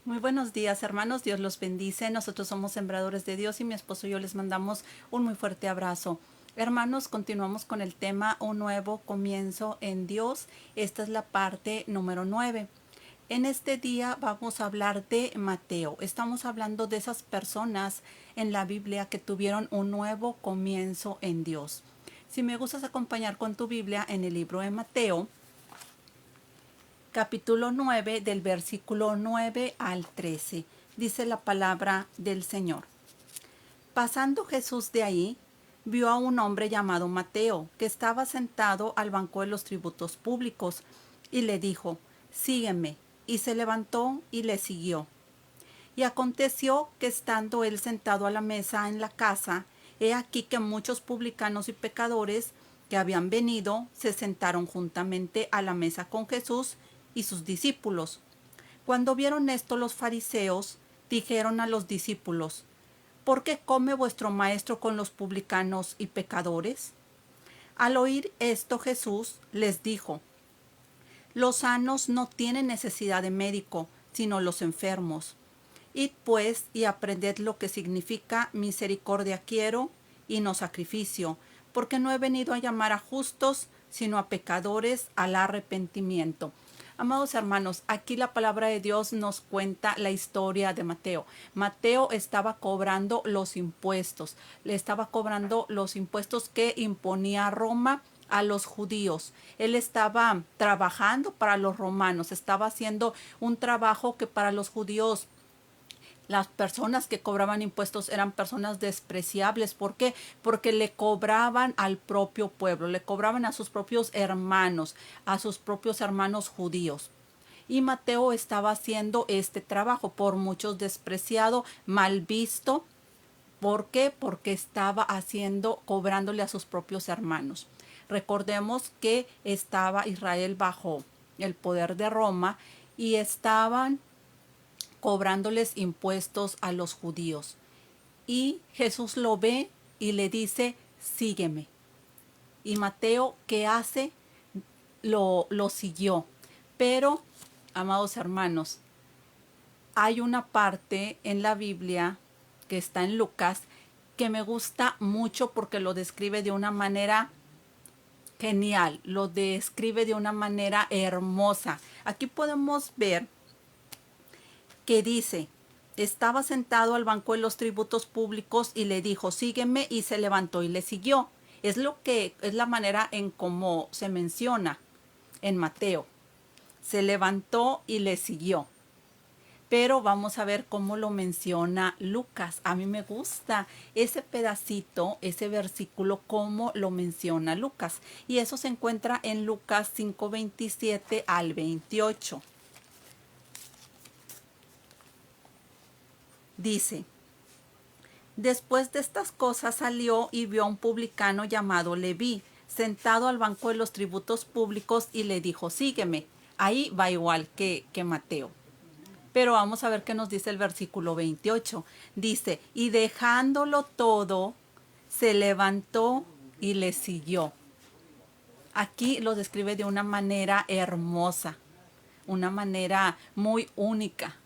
Muy buenos días, hermanos. Dios los bendice. Nosotros somos sembradores de Dios y mi esposo y yo les mandamos un muy fuerte abrazo. Hermanos, continuamos con el tema Un nuevo comienzo en Dios. Esta es la parte número 9. En este día vamos a hablar de Mateo. Estamos hablando de esas personas en la Biblia que tuvieron un nuevo comienzo en Dios. Si me gustas acompañar con tu Biblia en el libro de Mateo, capítulo 9 del versículo 9 al 13. Dice la palabra del Señor. Pasando Jesús de ahí, vio a un hombre llamado Mateo, que estaba sentado al banco de los tributos públicos, y le dijo, sígueme. Y se levantó y le siguió. Y aconteció que estando él sentado a la mesa en la casa, he aquí que muchos publicanos y pecadores que habían venido se sentaron juntamente a la mesa con Jesús y sus discípulos. Cuando vieron esto los fariseos, dijeron a los discípulos, ¿por qué come vuestro maestro con los publicanos y pecadores? Al oír esto Jesús les dijo, los sanos no tienen necesidad de médico, sino los enfermos. Id pues y aprended lo que significa misericordia quiero y no sacrificio, porque no he venido a llamar a justos, sino a pecadores al arrepentimiento. Amados hermanos, aquí la palabra de Dios nos cuenta la historia de Mateo. Mateo estaba cobrando los impuestos, le estaba cobrando los impuestos que imponía Roma a los judíos. Él estaba trabajando para los romanos, estaba haciendo un trabajo que para los judíos las personas que cobraban impuestos eran personas despreciables. ¿Por qué? Porque le cobraban al propio pueblo, le cobraban a sus propios hermanos judíos. Y Mateo estaba haciendo este trabajo, por muchos despreciado, mal visto. ¿Por qué? Porque estaba cobrándole a sus propios hermanos. Recordemos que estaba Israel bajo el poder de Roma y estaban cobrándoles impuestos a los judíos. Y Jesús lo ve y le dice, sígueme. Y Mateo, ¿qué hace? Lo siguió. Pero, amados hermanos, hay una parte en la Biblia que está en Lucas que me gusta mucho porque lo describe de una manera genial, lo describe de una manera hermosa. Aquí podemos ver que dice, estaba sentado al banco de los tributos públicos y le dijo, sígueme, y se levantó y le siguió. Es la manera en cómo se menciona en Mateo. Se levantó y le siguió. Pero vamos a ver cómo lo menciona Lucas. A mí me gusta ese pedacito, ese versículo, cómo lo menciona Lucas. Y eso se encuentra en Lucas 5:27 al 28. Dice, después de estas cosas salió y vio a un publicano llamado Leví, sentado al banco de los tributos públicos, y le dijo, sígueme. Ahí va igual que Mateo. Pero vamos a ver qué nos dice el versículo 28. Dice, y dejándolo todo, se levantó y le siguió. Aquí lo describe de una manera hermosa, una manera muy única.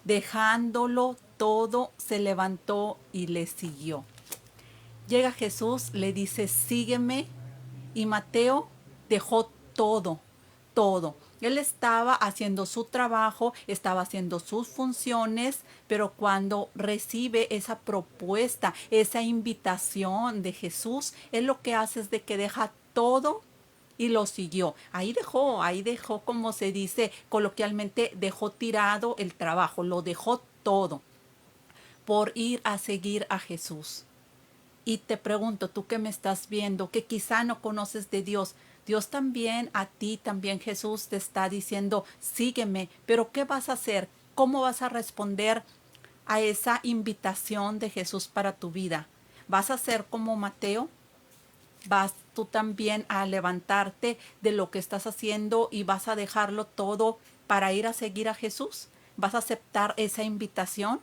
Dejándolo todo, se levantó y le siguió. Llega Jesús, le dice, sígueme, y Mateo dejó todo, todo. Él estaba haciendo su trabajo, estaba haciendo sus funciones, pero cuando recibe esa propuesta, esa invitación de Jesús, él lo que hace es de que deja todo y lo siguió. Ahí dejó, como se dice coloquialmente, dejó tirado el trabajo, lo dejó todo por ir a seguir a Jesús. Y te pregunto, tú que me estás viendo, que quizá no conoces de Dios, Dios también a ti, también Jesús te está diciendo, sígueme, pero ¿qué vas a hacer? ¿Cómo vas a responder a esa invitación de Jesús para tu vida? ¿Vas a ser como Mateo? ¿Vas tú también a levantarte de lo que estás haciendo y vas a dejarlo todo para ir a seguir a Jesús? ¿Vas a aceptar esa invitación?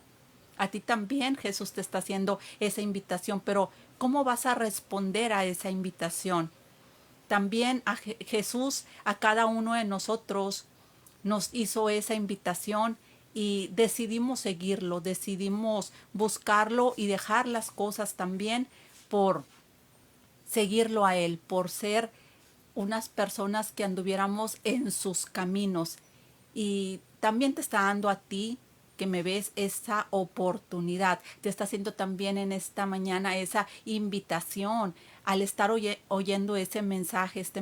A ti también Jesús te está haciendo esa invitación, pero ¿cómo vas a responder a esa invitación? También Jesús a cada uno de nosotros nos hizo esa invitación y decidimos seguirlo, decidimos buscarlo y dejar las cosas también por seguirlo a Él, por ser unas personas que anduviéramos en sus caminos. Y también te está dando a ti que me ves esa oportunidad, te está haciendo también en esta mañana esa invitación al estar oyendo ese mensaje, este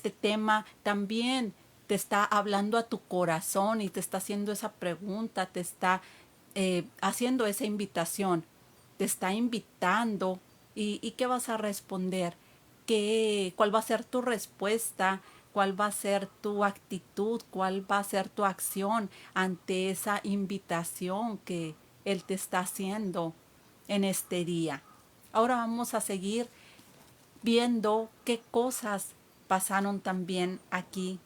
tema, también te está hablando a tu corazón y te está haciendo esa pregunta, te está haciendo esa invitación, te está invitando y ¿qué vas a responder? ¿Cuál va a ser tu respuesta? ¿Cuál va a ser tu actitud? ¿Cuál va a ser tu acción ante esa invitación que Él te está haciendo en este día? Ahora vamos a seguir viendo qué cosas pasaron también aquí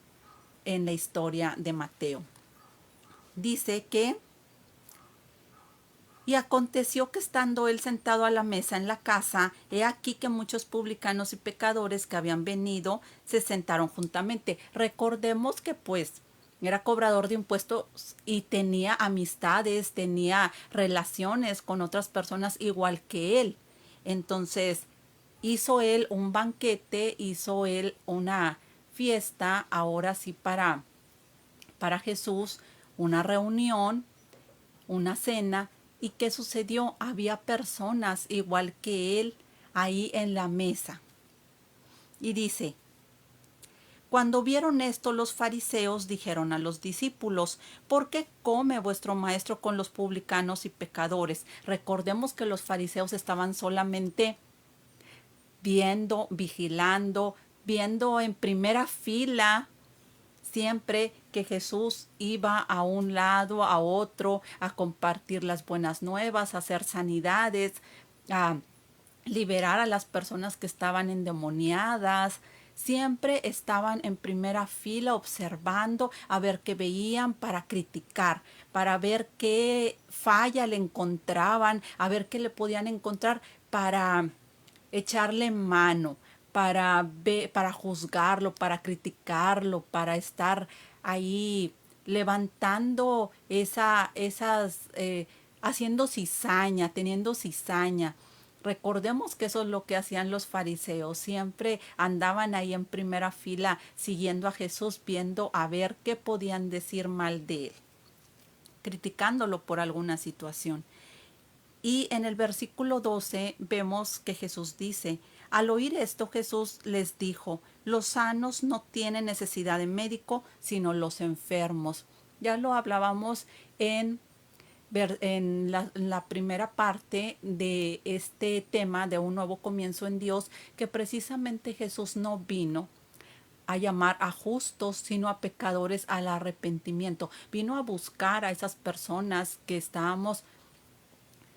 en la historia de Mateo. Dice que y aconteció que estando él sentado a la mesa en la casa, he aquí que muchos publicanos y pecadores que habían venido se sentaron juntamente. Recordemos que pues era cobrador de impuestos y tenía amistades, tenía relaciones con otras personas igual que él. Entonces hizo él un banquete, hizo él una fiesta, ahora sí para Jesús, una reunión, una cena. ¿Y qué sucedió? Había personas igual que él ahí en la mesa. Y dice, cuando vieron esto los fariseos dijeron a los discípulos, ¿por qué come vuestro maestro con los publicanos y pecadores? Recordemos que los fariseos estaban solamente viendo, vigilando, viendo en primera fila siempre que Jesús iba a un lado, a otro, a compartir las buenas nuevas, a hacer sanidades, a liberar a las personas que estaban endemoniadas, siempre estaban en primera fila observando a ver qué veían para criticar, para ver qué falla le encontraban, a ver qué le podían encontrar para echarle mano, para juzgarlo, para criticarlo, para estar ahí levantando haciendo cizaña, teniendo cizaña. Recordemos que eso es lo que hacían los fariseos. Siempre andaban ahí en primera fila siguiendo a Jesús, viendo a ver qué podían decir mal de él, criticándolo por alguna situación. Y en el versículo 12 vemos que Jesús dice, al oír esto Jesús les dijo, los sanos no tienen necesidad de médico, sino los enfermos. Ya lo hablábamos en la primera parte de este tema de un nuevo comienzo en Dios, que precisamente Jesús no vino a llamar a justos, sino a pecadores al arrepentimiento. Vino a buscar a esas personas que estábamos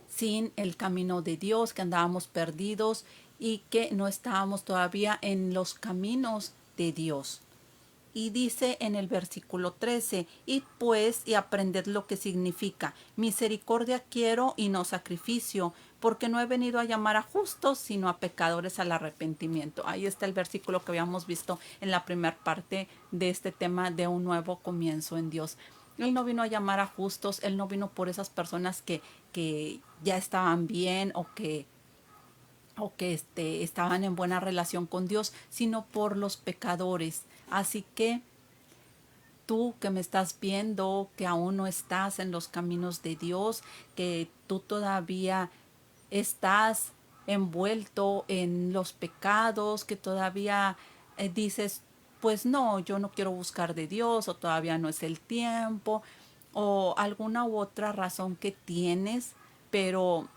sin el camino de Dios, que andábamos perdidos y que no estábamos todavía en los caminos de Dios. Y dice en el versículo 13, id pues y aprended lo que significa, misericordia quiero y no sacrificio, porque no he venido a llamar a justos, sino a pecadores al arrepentimiento. Ahí está el versículo que habíamos visto en la primera parte de este tema de un nuevo comienzo en Dios. Él no vino a llamar a justos, Él no vino por esas personas que ya estaban bien o que estaban en buena relación con Dios, sino por los pecadores. Así que tú que me estás viendo, que aún no estás en los caminos de Dios, que tú todavía estás envuelto en los pecados, que todavía dices, pues no, yo no quiero buscar de Dios, o todavía no es el tiempo, o alguna u otra razón que tienes, pero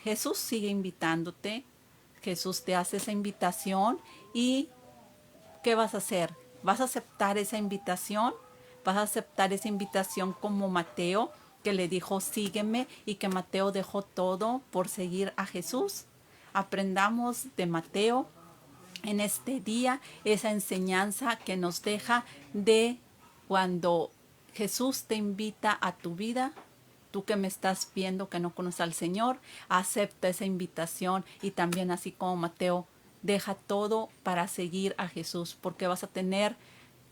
Jesús sigue invitándote, Jesús te hace esa invitación y ¿qué vas a hacer? ¿Vas a aceptar esa invitación? ¿Vas a aceptar esa invitación como Mateo, que le dijo sígueme y que Mateo dejó todo por seguir a Jesús? Aprendamos de Mateo en este día esa enseñanza que nos deja de cuando Jesús te invita a tu vida. Tú que me estás viendo que no conoces al Señor, acepta esa invitación y también así como Mateo, deja todo para seguir a Jesús porque vas a tener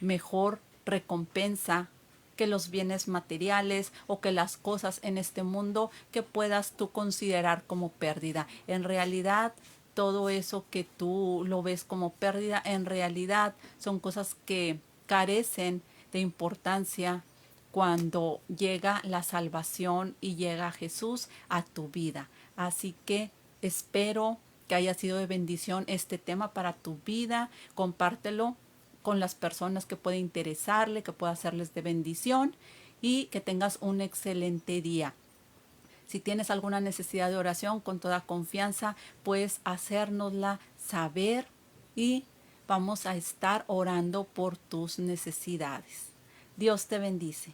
mejor recompensa que los bienes materiales o que las cosas en este mundo que puedas tú considerar como pérdida. En realidad, todo eso que tú lo ves como pérdida, en realidad son cosas que carecen de importancia cuando llega la salvación y llega Jesús a tu vida. Así que espero que haya sido de bendición este tema para tu vida. Compártelo con las personas que puede interesarle, que pueda hacerles de bendición y que tengas un excelente día. Si tienes alguna necesidad de oración, con toda confianza, puedes hacérnosla saber y vamos a estar orando por tus necesidades. Dios te bendice.